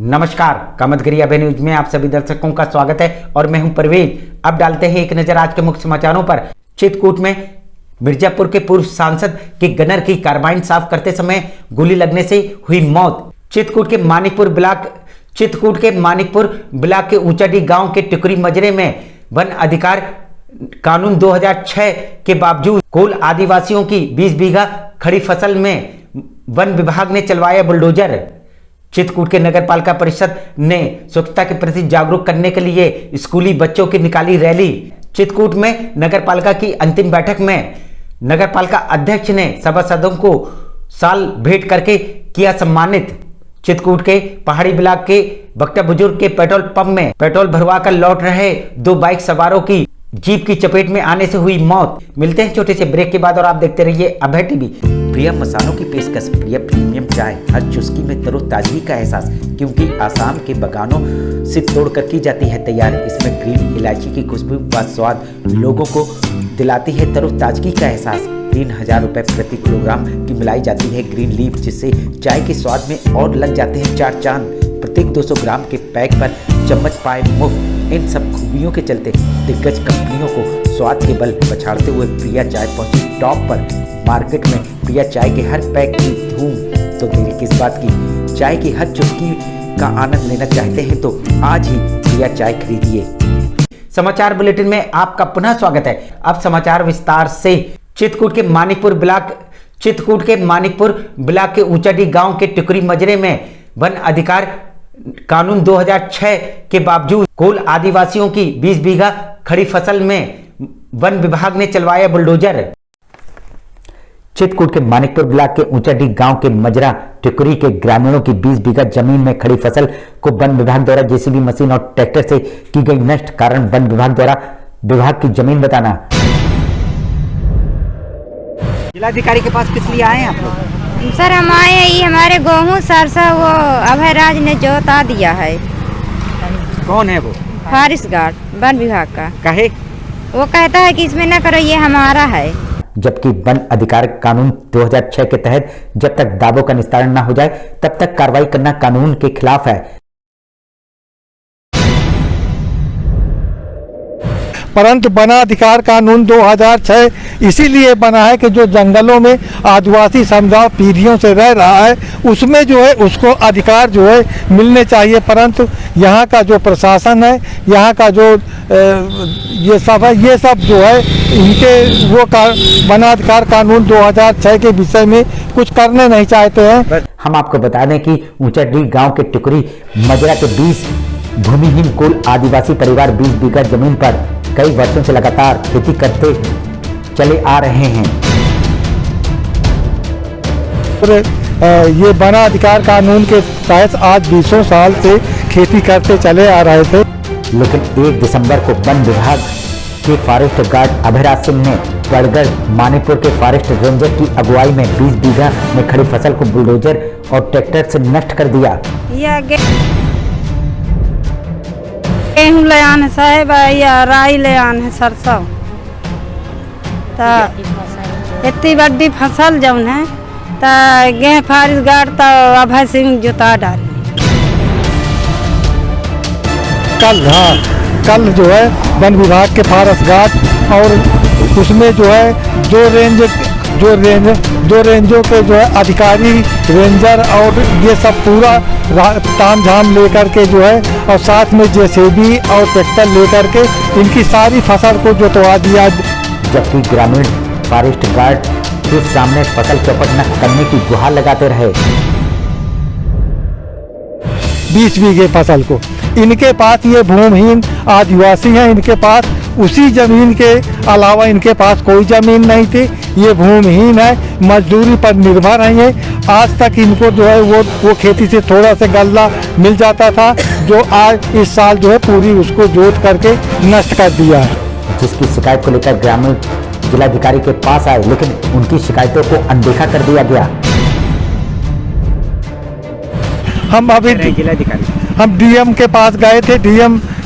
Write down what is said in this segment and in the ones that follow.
नमस्कार, कामतगिरी अभय न्यूज में आप सभी दर्शकों का स्वागत है और मैं हूं परवेज। अब डालते हैं एक नजर आज के मुख्य समाचारों पर। चित्रकूट में मिर्जापुर के पूर्व सांसद के गनर की कार्बाइन साफ करते समय गोली लगने से हुई मौत। चित्रकूट के मानिकपुर ब्लॉक के ऊंचाडी गांव के टिकरी मजरे में वन अधिकार कानून 2006 के बावजूद कुल आदिवासियों की 20 बीघा खड़ी फसल में वन विभाग ने चलवाया बुलडोजर। चित्रकूट के नगर पालिका परिषद ने स्वच्छता के प्रति जागरूक करने के लिए स्कूली बच्चों की निकाली रैली। चित्रकूट में नगर पालिका की अंतिम बैठक में नगर पालिका अध्यक्ष ने सभासदों को साल भेंट करके किया सम्मानित। चित्रकूट के पहाड़ी ब्लॉक के बक्टा बुजुर्ग के पेट्रोल पंप में पेट्रोल भरवा कर लौट रहे दो बाइक सवारों की जीप की चपेट में आने से हुई मौत। मिलते हैं छोटे से ब्रेक के बाद और आप देखते रहिए अभय टीवी। प्रिया मसालों की पेशकश, प्रिया प्रीमियम चाय, हर चुस्की में तरोताजगी का एहसास, क्योंकि आसाम के बागानों से तोड़कर की जाती है तैयार। इसमें ग्रीन इलायची की खुशबू व स्वाद लोगों को दिलाती है तरोताजगी का एहसास। 3000 रुपये प्रति किलोग्राम की मिलाई जाती है ग्रीन लीफ, जिससे चाय के स्वाद में और लग जाते हैं चार चांद। प्रत्येक 200 ग्राम के पैक पर चम्मच पाए मुफ्त। इन सब खूबियों के चलते दिग्गज कंपनियों को स्वाद के बल पछाड़ते हुए प्रिया चाय पहुंची टॉप पर। मार्केट में प्रिया चाय के हर पैक की धूम, तो देरी किस बात की। चाय की हर चुस्की का आनंद लेना चाहते हैं तो आज ही प्रिया चाय खरीदिए। समाचार बुलेटिन में आपका पुनः स्वागत है। अब समाचार विस्तार से। चित्रकूट के मानिकपुर ब्लॉक के ऊंचाडी गांव के टिकरी मजरे में वन अधिकार कानून 2006 के बावजूद कुल आदिवासियों की 20 बीघा खड़ी फसल में वन विभाग ने चलवाया बुलडोजर। चित्रकूट के मानिकपुर ब्लॉक के ऊंचाडी गांव के मजरा टिकरी के ग्रामीणों की 20 बीघा जमीन में खड़ी फसल को वन विभाग द्वारा जेसीबी मशीन और ट्रैक्टर से की गई नष्ट। कारण वन विभाग द्वारा विभाग की जमीन बताना। जिलाधिकारी के पास किस लिए आए हैं आप लोग? सर हम आए हैं, ये हमारे गेहूँ सरसा वो अभयराज ने जोता दिया है। कौन है वो? फारिस गार्ड, वन विभाग का। कहे वो कहता है कि इसमें न करो, ये हमारा है। जबकि वन अधिकार कानून 2006 के तहत जब तक दावों का निस्तारण न हो जाए तब तक कार्रवाई करना कानून के खिलाफ है। परंतु वन अधिकार कानून 2006 इसीलिए बना है कि जो जंगलों में आदिवासी समुदाय पीढ़ियों से रह रहा है उसमें जो है उसको अधिकार जो है मिलने चाहिए। परंतु यहाँ का जो प्रशासन है, यहाँ का जो ये सब जो है इनके वो वन अधिकार कानून 2006 के विषय में कुछ करने नहीं चाहते हैं। हम आपको बता दें कि ऊंचाडी गांव के टिकरी मजरा के 20 भूमिहीन कुल आदिवासी परिवार 20 बीघा जमीन पर कई वर्षों से लगातार खेती करते चले आ रहे हैं। ये वन अधिकार कानून के तहत आज 20 साल से खेती करते चले आ रहे थे, लेकिन 1 दिसंबर को वन विभाग के फॉरेस्ट गार्ड अभयराज सिंह ने बड़गढ़ मानिकपुर के फॉरेस्ट रेंजर की अगुवाई में 20 बीघा में खड़ी फसल को बुलडोजर और ट्रैक्टर से नष्ट कर दिया। गेहूँ ले आने साहेब या राई ले आने सरसों, तो इतनी बड़ी फसल जौन है तो गेहूँ फारिस गार्ड तो अभय सिंह जोता डाली। कल जो है वन विभाग के फॉरेस्ट गार्ड और उसमें जो है दो रेंजों के जो है अधिकारी रेंजर और ये सब पूरा ताम झाम लेकर के जो है और साथ में जेसीबी और ट्रैक्टर लेकर के इनकी सारी फसल को जोतवा दिया। जबकि ग्रामीण फॉरेस्ट गार्ड के सामने फसल चौपट न करने की गुहार लगाते रहे। 20 बीघे फसल को इनके पास ये भूमिहीन आदिवासी हैं, इनके पास उसी जमीन के अलावा इनके पास कोई जमीन नहीं थी। ये भूमिहीन है, मजदूरी पर निर्भर है। ये आज तक इनको जो है वो खेती से थोड़ा सा गल्ला मिल जाता था, जो आज इस साल जो है पूरी उसको जोत करके नष्ट कर दिया है। जिसकी शिकायत को लेकर ग्रामीण जिलाधिकारी के पास आए, लेकिन उनकी शिकायतों को अनदेखा कर दिया गया। हम डीएम के पास गए थे।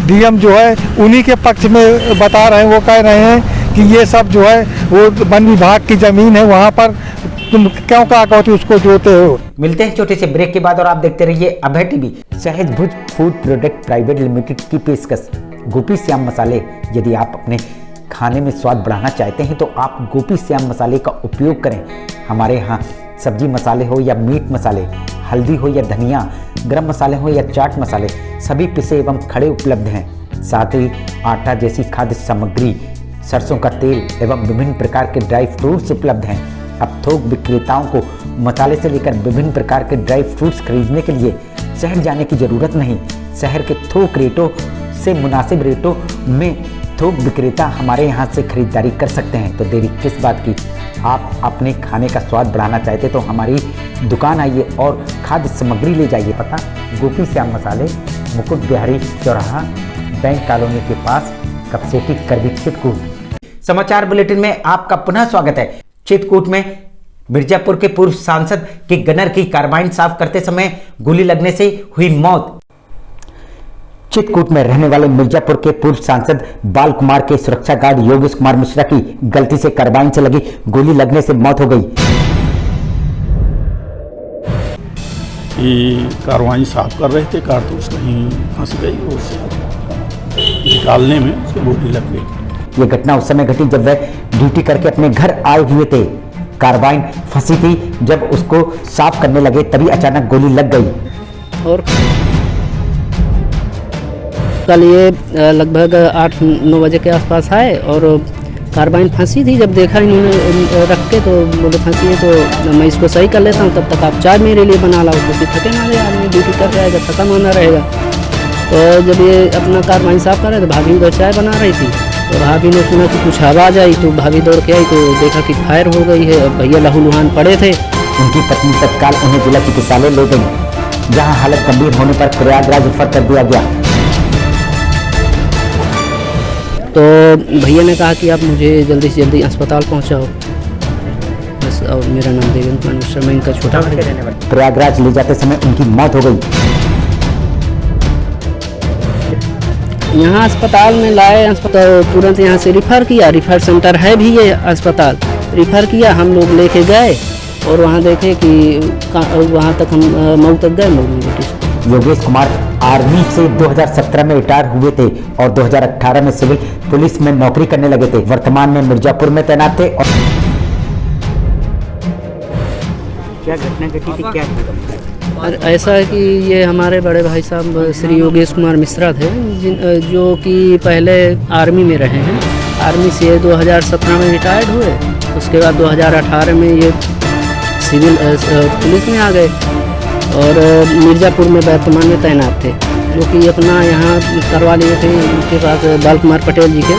डीएम जो है उन्हीं के पक्ष में बता रहे हैं। वो कह रहे हैं कि ये सब जो है वो वन विभाग की ज़मीन है, वहाँ पर तुम क्यों क्या कहती उसको जोते हो। मिलते हैं छोटे से ब्रेक के बाद और आप देखते रहिए अभय टीवी। सहज भुज फूड प्रोडक्ट प्राइवेट लिमिटेड की पेशकश गोपी श्याम मसाले। यदि आप अपने खाने में स्वाद बढ़ाना चाहते हैं तो आप गोपी श्याम मसाले का उपयोग करें। हमारे यहाँ सब्जी मसाले हो या मीट मसाले, हल्दी हो या धनिया, गरम मसाले हो या चाट मसाले, सभी पिसे एवं खड़े उपलब्ध हैं। साथ ही आटा जैसी खाद्य सामग्री, सरसों का तेल एवं विभिन्न प्रकार के ड्राई फ्रूट्स उपलब्ध हैं। अब थोक विक्रेताओं को मसाले से लेकर विभिन्न प्रकार के ड्राई फ्रूट्स खरीदने के लिए शहर जाने की जरूरत नहीं। शहर के थोक रेटों से मुनासिब रेटों में थोक विक्रेता हमारे यहाँ से खरीदारी कर सकते हैं। तो देरी किस बात की, आप अपने खाने का स्वाद बढ़ाना चाहते तो हमारी दुकान आइए और खाद्य सामग्री ले जाइए। पता गोपी श्याम मसाले, मुकुट बिहारी चौराहा, बैंक कॉलोनी के पास, कपसेटी, करवी, चित्रकूट। समाचार बुलेटिन में आपका पुनः स्वागत है। चित्रकूट में मिर्जापुर के पूर्व सांसद के गनर की कार्बाइन साफ करते समय गोली लगने से हुई मौत। चित्रकूट में रहने वाले मिर्जापुर के पूर्व सांसद बाल कुमार के सुरक्षा गार्ड योगेश कुमार मिश्रा की गलती से कार्बाइन से लगी गोली लगने से मौत हो गई। कार्बाइन साफ कर रहे थे, कारतूस कहीं फंस गई, उससे निकालने में उसको गोली लग गई। ये घटना उस समय घटी जब वह ड्यूटी करके अपने घर आए हुए थे। कार्बाइन फंसी थी, जब उसको साफ करने लगे तभी अचानक गोली लग गई। और कल ये लगभग 8-9 बजे के आसपास आए और कार्बाइन फंसी थी। जब देखा इन्होंने रख के तो बोले फंसी है तो मैं इसको सही कर लेता हूँ, तब तक आप चाय मेरे लिए बना लाओ, क्योंकि थके मारे आदमी ड्यूटी कर रहा है, जब थका माना रहेगा। तो जब ये अपना कार्बाइन साफ कर रहे तो भाभी उधर चाय बना रही थी, तो भाभी ने सुना कि कुछ आवाज़ आई, तो भाभी दौड़ के आई तो देखा कि फायर हो गई है। अब भैया लहूलुहान पड़े थे। उनकी पत्नी तत्काल उन्हें जिला चिकित्सालय ले गई, जहां हालत गंभीर होने पर प्रयागराज रेफर कर दिया गया। तो भैया ने कहा कि आप मुझे जल्दी से जल्दी अस्पताल पहुंचाओ बस। और मेरा नाम देवेंद्र कुमार मिश्रा, मैं इनका छोटा भाई हूं। प्रयागराज ले जाते समय उनकी मौत हो गई। यहाँ अस्पताल में लाए, अस्पताल तुरंत यहाँ से रिफ़र किया, रिफ़र सेंटर है भी ये अस्पताल, रिफ़र किया। हम लोग लेके गए और वहाँ देखे कि वहाँ तक हम मऊ तक गए। मऊ में योगेश कुमार आर्मी से 2017 में रिटायर हुए थे और 2018 में सिविल पुलिस में नौकरी करने लगे थे। वर्तमान में मिर्जापुर में तैनात थे। और क्या घटना घटी थी, क्या और ऐसा है कि ये हमारे बड़े भाई साहब श्री योगेश कुमार मिश्रा थे, जो कि पहले आर्मी में रहे हैं। आर्मी से 2017 में रिटायर्ड हुए, उसके बाद 2018 में ये सिविल पुलिस में आ गए और मिर्ज़ापुर में वर्तमान में तैनात थे, जो कि अपना यहाँ करवा लिए थे। उनके पास बाल कुमार पटेल जी के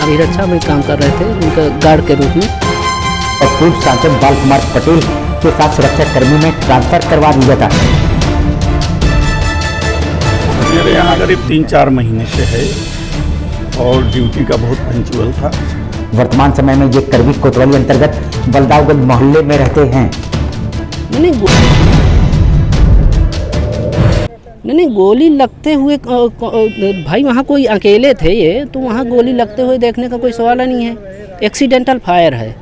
अभिरक्षा में काम कर रहे थे, उनका गार्ड के रूप में। और पूर्व सांसद बाल कुमार पटेल के साथ सुरक्षा कर्मी में ट्रांसफर करवा दिया था। मेरे यहाँ करीब 3-4 महीने से है और ड्यूटी का बहुत पंचुअल था। वर्तमान समय में ये करवी कोतवाली अंतर्गत बलदावगंज मोहल्ले में रहते हैं। नहीं, गोली लगते हुए भाई वहाँ कोई अकेले थे ये, तो वहाँ गोली लगते हुए देखने का कोई सवाल नहीं है। एक्सीडेंटल फायर है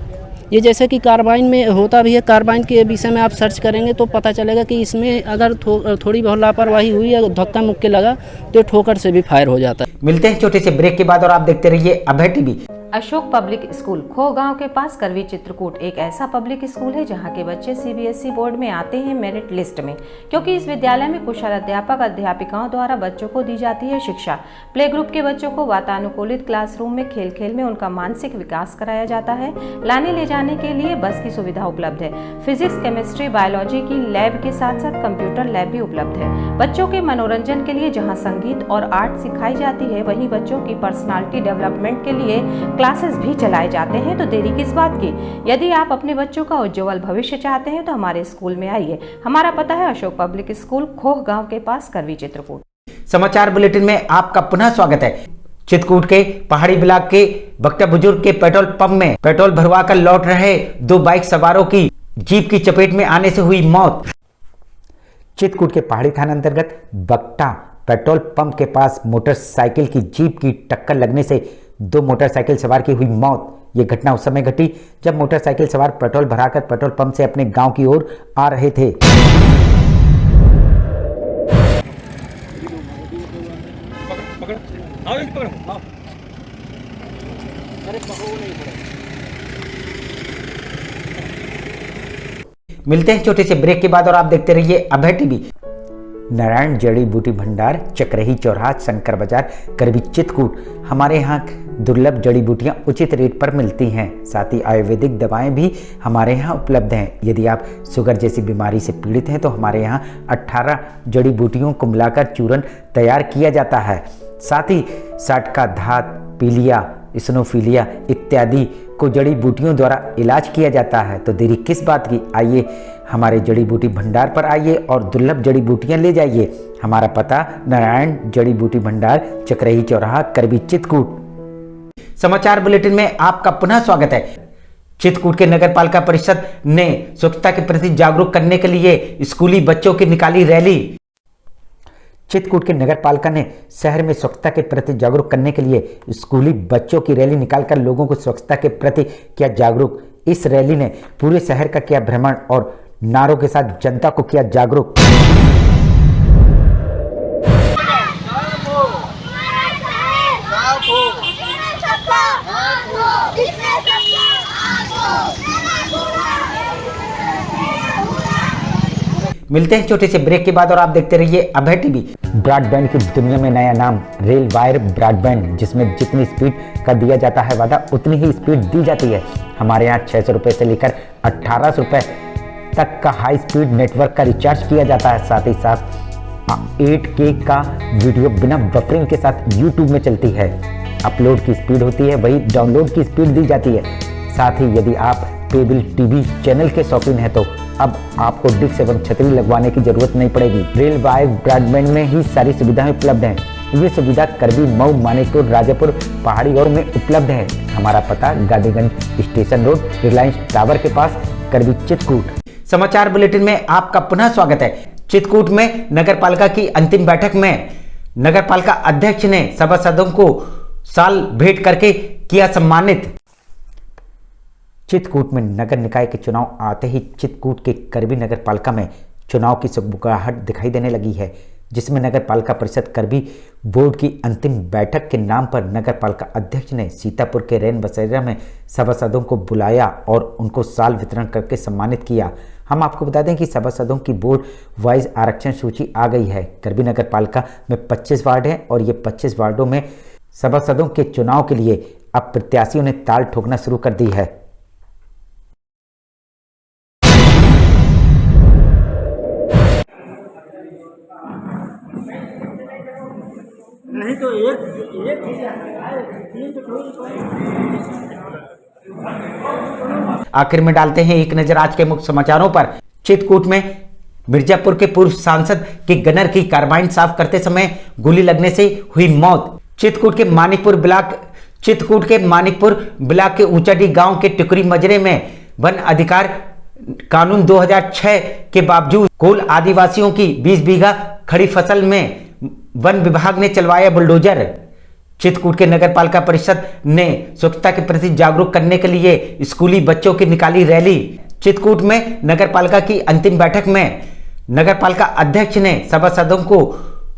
ये, जैसे कि कार्बाइन में होता भी है। कार्बाइन के विषय में आप सर्च करेंगे तो पता चलेगा कि इसमें अगर थोड़ी बहुत लापरवाही हुई या धक्का मुक्के लगा तो ठोकर से भी फायर हो जाता है। मिलते हैं छोटे से ब्रेक के बाद और आप देखते रहिए अभय टीवी। अशोक पब्लिक स्कूल खो गांव के पास करवी चित्रकूट एक ऐसा पब्लिक स्कूल है जहां के बच्चे सीबीएसई बोर्ड में आते हैं मेरिट लिस्ट में, क्योंकि इस विद्यालय में कुशल अध्यापक अध्यापिकाओं द्वारा बच्चों को दी जाती है शिक्षा। प्ले ग्रुप के बच्चों को वातानुकूलित क्लासरूम में खेल खेल में उनका मानसिक विकास कराया जाता है। लाने ले जाने के लिए बस की सुविधा उपलब्ध है। फिजिक्स, केमिस्ट्री, बायोलॉजी की लैब के साथ साथ कंप्यूटर लैब भी उपलब्ध है। बच्चों के मनोरंजन के लिए जहाँ संगीत और आर्ट सिखाई जाती है, वहीं बच्चों की पर्सनालिटी डेवलपमेंट के लिए क्लासेस भी चलाए जाते हैं। तो देरी किस बात की, यदि आप अपने बच्चों का उज्जवल भविष्य चाहते हैं तो हमारे स्कूल में आइए। हमारा पता है अशोक पब्लिक स्कूल, खोह गांव के पास, करवी चित्रकूट। समाचार बुलेटिन में आपका पुनः स्वागत है। चित्रकूट के पहाड़ी ब्लॉक के बख्ता बुजुर्ग के पेट्रोल पंप में पेट्रोल भरवा कर लौट रहे 2 बाइक सवारों की जीप की चपेट में आने से हुई मौत। चित्रकूट के पहाड़ी थाना अंतर्गत बख्ता पेट्रोल पंप के पास मोटरसाइकिल की जीप की टक्कर लगने से 2 मोटरसाइकिल सवार की हुई मौत। ये घटना उस समय घटी जब मोटरसाइकिल सवार पेट्रोल भराकर पेट्रोल पंप से अपने गांव की ओर आ रहे थे। मिलते हैं छोटे से ब्रेक के बाद और आप देखते रहिए अभय टीवी। नारायण जड़ी बूटी भंडार, चकरही चौराहा, शंकर बाजार, करबी चित्रकूट। हमारे यहाँ दुर्लभ जड़ी बूटियाँ उचित रेट पर मिलती हैं। साथ ही आयुर्वेदिक दवाएं भी हमारे यहाँ उपलब्ध हैं। यदि आप शुगर जैसी बीमारी से पीड़ित हैं तो हमारे यहाँ 18 जड़ी बूटियों को मिलाकर चूर्ण तैयार किया जाता है। साथ ही साटका धात, पीलिया, स्नोफीलिया इत्यादि को जड़ी बूटियों द्वारा इलाज किया जाता है। तो देरी किस बात की, आइए हमारे जड़ी बूटी भंडार पर आइए और दुर्लभ जड़ी बूटियां ले जाइए। हमारा पता नारायण जड़ी बूटी भंडार, चकरही चौराहा, करबी चित्रकूट। समाचार बुलेटिन में आपका पुनः स्वागत है। चित्रकूट के नगर पालिका परिषद ने स्वच्छता के प्रति जागरूक करने के लिए स्कूली बच्चों की निकाली रैली। चित्रकूट के नगर पालिका ने शहर में स्वच्छता के प्रति जागरूक करने के लिए स्कूली बच्चों की रैली निकालकर लोगों को स्वच्छता के प्रति किया जागरूक। इस रैली ने पूरे शहर का किया भ्रमण और नारों के साथ जनता को किया जागरूक। मिलते हैं छोटे से ब्रेक के बाद और आप देखते रहिए अभय टीवी। ब्रॉडबैंड की दुनिया में नया नाम रेल वायर ब्रॉडबैंड, जिसमें जितनी स्पीड का दिया जाता है वादा उतनी ही स्पीड दी जाती है। हमारे यहाँ 600 रुपये से लेकर 1800 रुपये तक का हाई स्पीड नेटवर्क का रिचार्ज किया जाता है। साथ ही साथ 8K का वीडियो बिना बफरिंग के साथ YouTube में चलती है। अपलोड की स्पीड होती है, वही डाउनलोड की स्पीड दी जाती है। साथ ही यदि आप केबल टीवी चैनल के शौकीन हैं तो अब आपको डिश एवं छतरी लगवाने की जरूरत नहीं पड़ेगी। रेल वायर ब्रॉडबैंड में ही सारी सुविधाएं उपलब्ध हैं। ये सुविधा करबी, मऊ, मानिकपुर, राजापुर, पहाड़ी और में उपलब्ध है। हमारा पता Gandhiganj station road, Reliance tower के पास, करबी चित्रकूट। समाचार बुलेटिन में आपका पुनः स्वागत है। चित्रकूट में नगर पालिका की अंतिम बैठक में नगर पालिका अध्यक्ष ने सभासदों को साल भेंट करके किया सम्मानित। चित्रकूट में नगर निकाय के चुनाव आते ही चित्रकूट के करबी नगर पालिका में चुनाव की सुगबुगाहट दिखाई देने लगी है, जिसमें नगर पालिका परिषद करबी बोर्ड की अंतिम बैठक के नाम पर नगर पालिका अध्यक्ष ने सीतापुर के रैन बसेरा में सभासदों को बुलाया और उनको साल वितरण करके सम्मानित किया। हम आपको बता दें कि सभासदों की बोर्ड वाइज आरक्षण सूची आ गई है। करबी नगर पालिका में 25 वार्ड हैं और ये 25 वार्डों में सभासदों के चुनाव के लिए अब प्रत्याशियों ने ताल ठोकना शुरू कर दी है। नहीं तो एक आखिर में डालते हैं एक नजर आज के मुख्य समाचारों पर। चित्रकूट में मिर्जापुर के पूर्व सांसद के गनर की कार्बाइन साफ करते समय गोली लगने से हुई मौत। चित्रकूट के मानिकपुर ब्लॉक के ऊंचाडी गांव के टुकरी मजरे में वन अधिकार कानून 2006 के बावजूद कोल आदिवासियों की 20 बीघा खड़ी फसल में वन विभाग ने चलवाया बुलडोजर। चित्रकूट के नगर पालिका परिषद ने स्वच्छता के प्रति जागरूक करने के लिए स्कूली बच्चों की निकाली रैली। चित्रकूट में नगर पालिका की अंतिम बैठक में नगर पालिका अध्यक्ष ने सभासदों को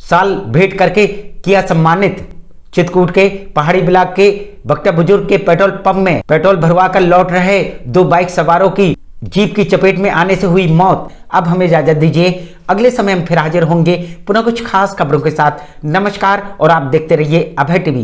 साल भेंट करके किया सम्मानित। चित्रकूट के पहाड़ी ब्लॉक के बख्ता बुजुर्ग के पेट्रोल पंप में पेट्रोल भरवा कर लौट रहे 2 बाइक सवारों की जीप की चपेट में आने से हुई मौत। अब हमें इजाजत दीजिए, अगले समय हम फिर हाजिर होंगे पुनः कुछ खास खबरों के साथ। नमस्कार और आप देखते रहिए अभय टीवी।